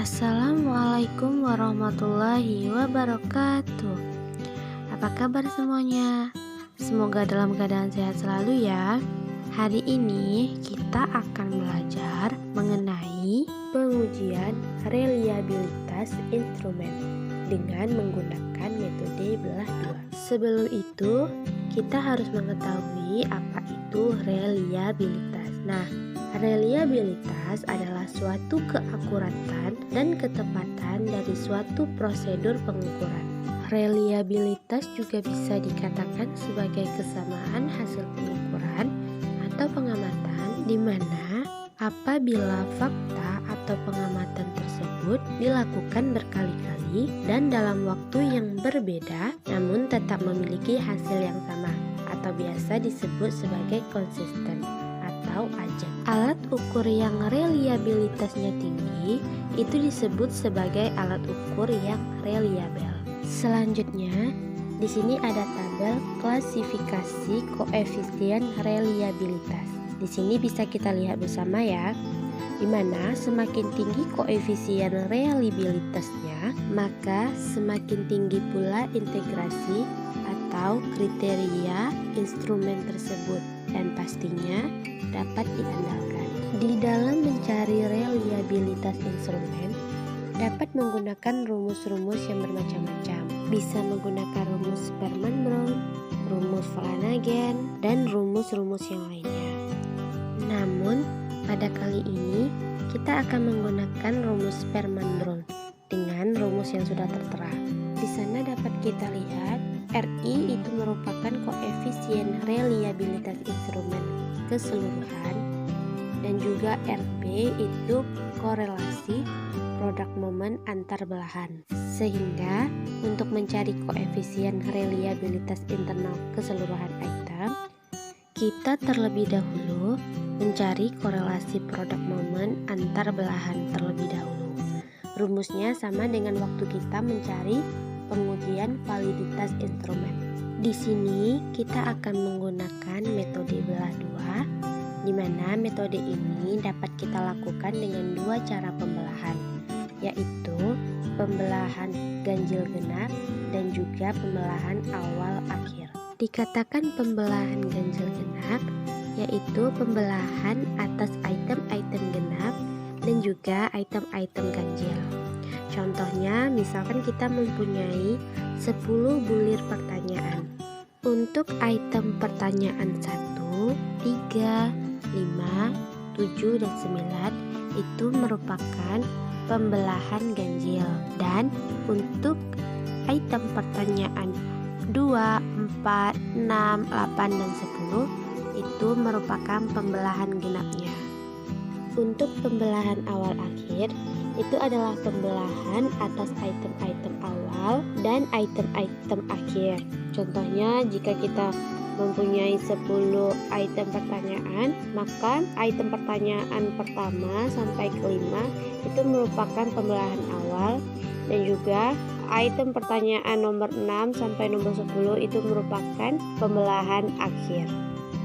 Assalamualaikum warahmatullahi wabarakatuh. Apa kabar semuanya? Semoga dalam keadaan sehat selalu ya. Hari ini kita akan belajar mengenai pengujian reliabilitas instrumen dengan menggunakan metode belah dua. Sebelum itu, kita harus mengetahui apa itu reliabilitas. Nah, reliabilitas adalah suatu keakuratan dan ketepatan dari suatu prosedur pengukuran. Reliabilitas juga bisa dikatakan sebagai kesamaan hasil pengukuran atau pengamatan, di mana apabila fakta atau pengamatan tersebut dilakukan berkali-kali dan dalam waktu yang berbeda, namun tetap memiliki hasil yang sama atau biasa disebut sebagai konsisten atau ajak. Alat ukur yang reliabilitasnya tinggi itu disebut sebagai alat ukur yang reliabel. Selanjutnya, di sini ada tabel klasifikasi koefisien reliabilitas. Di sini bisa kita lihat bersama ya, di mana semakin tinggi koefisien reliabilitasnya, maka semakin tinggi pula integrasi atau kriteria instrumen tersebut dan pastinya dapat diandalkan. Di dalam mencari reliabilitas instrumen, dapat menggunakan rumus-rumus yang bermacam-macam. Bisa menggunakan rumus Sperman-Brown, rumus Flanagan, dan rumus-rumus yang lainnya. Namun, pada kali ini kita akan menggunakan rumus Sperman-Brown dengan rumus yang sudah tertera. Di sana dapat kita lihat RI itu merupakan koefisien reliabilitas instrumen keseluruhan dan juga RP itu korelasi produk momen antar belahan. Sehingga untuk mencari koefisien reliabilitas internal keseluruhan item, kita terlebih dahulu mencari korelasi produk momen antar belahan terlebih dahulu. Rumusnya sama dengan waktu kita mencari pengujian validitas instrumen. Di sini kita akan menggunakan metode belah dua, di mana metode ini dapat kita lakukan dengan dua cara pembelahan, yaitu pembelahan ganjil genap dan juga pembelahan awal akhir. Dikatakan pembelahan ganjil genap yaitu pembelahan atas item-item genap dan juga item-item ganjil. Contohnya, misalkan kita mempunyai 10 bulir pertanyaan. Untuk item pertanyaan 1, 3, 5, 7, dan 9 itu merupakan pembelahan ganjil. Dan untuk item pertanyaan 2, 4, 6, 8, dan 10 itu merupakan pembelahan genapnya. Untuk pembelahan awal akhir itu adalah pembelahan atas item-item awal dan item-item akhir. Contohnya, jika kita mempunyai 10 item pertanyaan, maka item pertanyaan pertama sampai kelima itu merupakan pembelahan awal, dan juga item pertanyaan nomor 6 sampai nomor 10 itu merupakan pembelahan akhir.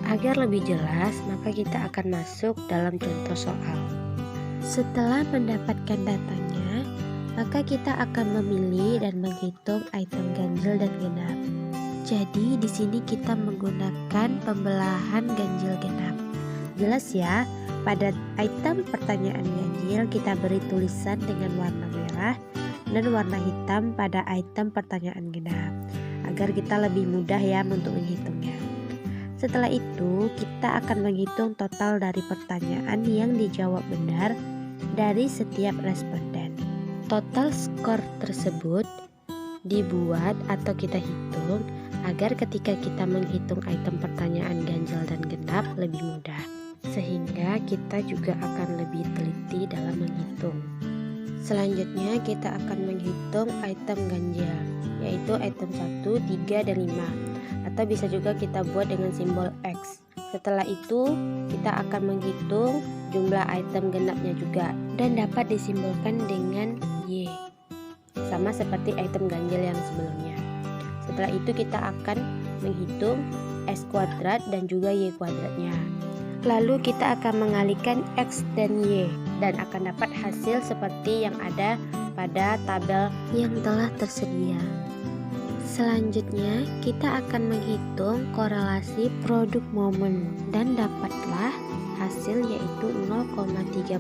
Agar lebih jelas, maka kita akan masuk dalam contoh soal. Setelah mendapatkan datanya, maka kita akan memilih dan menghitung item ganjil dan genap. Jadi di sini kita menggunakan pembelahan ganjil genap. Jelas ya, pada item pertanyaan ganjil kita beri tulisan dengan warna merah dan warna hitam pada item pertanyaan genap, agar kita lebih mudah ya untuk menghitungnya. Setelah itu, kita akan menghitung total dari pertanyaan yang dijawab benar dari setiap responden. Total skor tersebut dibuat atau kita hitung agar ketika kita menghitung item pertanyaan ganjil dan genap lebih mudah, sehingga kita juga akan lebih teliti dalam menghitung. Selanjutnya kita akan menghitung item ganjil, yaitu item 1, 3, dan 5, atau bisa juga kita buat dengan simbol X. Setelah itu kita akan menghitung jumlah item genapnya juga, dan dapat disimbolkan dengan Y, sama seperti item ganjil yang sebelumnya. Setelah itu kita akan menghitung X kuadrat dan juga Y kuadratnya. Lalu kita akan mengalihkan X dan Y. dan akan dapat hasil seperti yang ada pada tabel yang telah tersedia. Selanjutnya, kita akan menghitung korelasi produk momen dan dapatlah hasil yaitu 0,33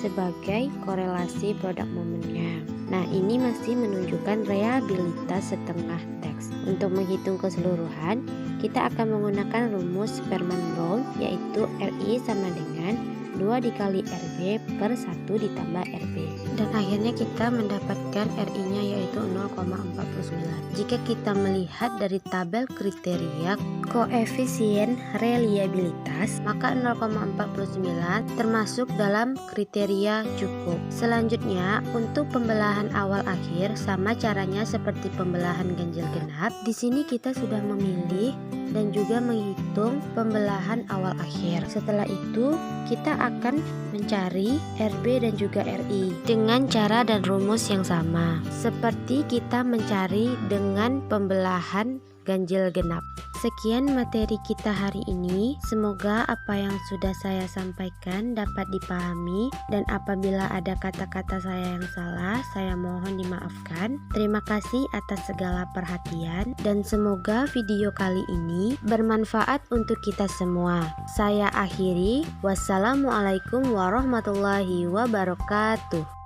sebagai korelasi produk momennya. Nah, ini masih menunjukkan reliabilitas setengah teks. Untuk menghitung keseluruhan, kita akan menggunakan rumus Sperman-Brown yaitu RI sama dengan 2 dikali RB per 1 ditambah RB. Dan akhirnya kita mendapatkan RI-nya yaitu 0,49. Jika kita melihat dari tabel kriteria koefisien reliabilitas, maka 0,49 termasuk dalam kriteria cukup. Selanjutnya, untuk pembelahan awal akhir sama caranya seperti pembelahan ganjil genap. Di sini kita sudah memilih dan juga menghitung pembelahan awal akhir. Setelah itu, kita akan mencari RB dan juga RI dengan cara dan rumus yang sama, seperti kita mencari dengan pembelahan ganjil genap. Sekian materi kita hari ini. Semoga apa yang sudah saya sampaikan dapat dipahami, dan apabila ada kata-kata saya yang salah, saya mohon dimaafkan. Terima kasih atas segala perhatian, dan semoga video kali ini bermanfaat untuk kita semua. Saya akhiri. Wassalamualaikum warahmatullahi wabarakatuh.